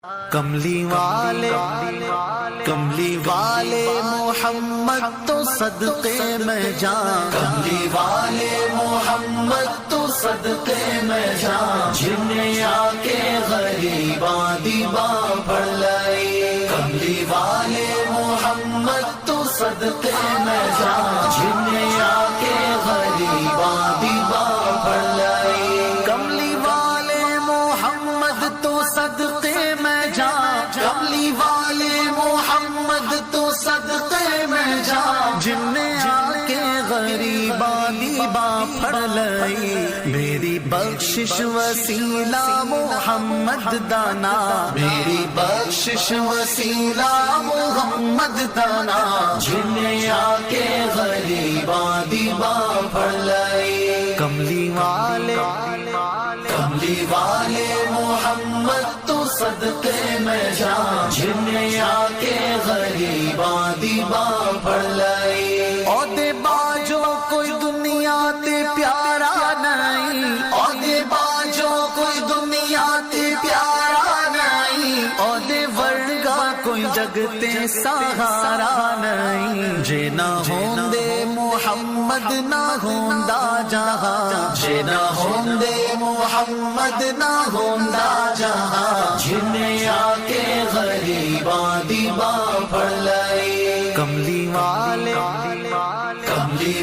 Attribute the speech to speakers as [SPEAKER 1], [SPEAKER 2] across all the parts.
[SPEAKER 1] کملی والے محمد تو صدقے میں جان، کملی والے محمد تو صدقے میں جان، جن نے آ کے غریباں دیباں پڑھ لائی، کملی والے محمد تو صدقے میں جان، جن نے آ کے غریباں دیباں پڑھ لائی، کملی والے محمد تو صدقے میں جان، کملی والے محمد تو صدقے میں جان، جن نے آ کے غریباں دیباں پڑھ لائی، میری بخشش وسیلہ محمد دانا، میری بخشش وسیلہ محمد دانا، جن نے آ کے غریباں دیباں پڑھ لائی، کملی والے محمد تو صدقے میں جان، جن نے آ کے غریباں دیباں پڑھ لائی، عہدے باجو کوئی دنیا تے پیارا نہیں، عہدے باجو کوئی دنیا تے پیارا نہیں، عہدے ورگا کوئی جگ تے سہارا نہیں، جے نہ ہوندے محمد نہ ہوندا جہاں، جے نہ ہوندے محمد نہ ہوندا جہاں، جن نے آ کے غریباں دیباں پڑھ لائی، کملی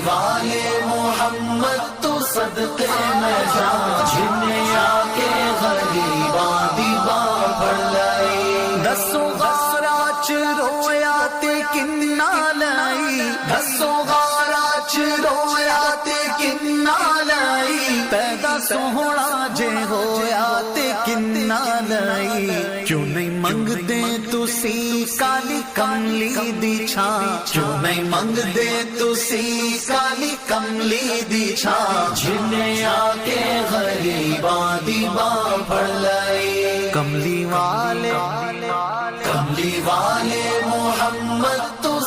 [SPEAKER 1] والے محمد تو صدقے میں جان، جن نے آ کے غریباں دیباں پڑھ لائی، دسو غارہ چ رویا تے کنا لائی، دسو غارہ چ رویا تے کنا لائی، پیدا سوہنا جے ہویا تے کنا لائی، کیوں نہیں منگدے تسی کالی کملی دی چھاں، کیوں نہیں منگدے تسی کالی کملی دی چھاں، جن نے آ کے غریباں دیباں پڑھ لائی، کملی والے محمد تو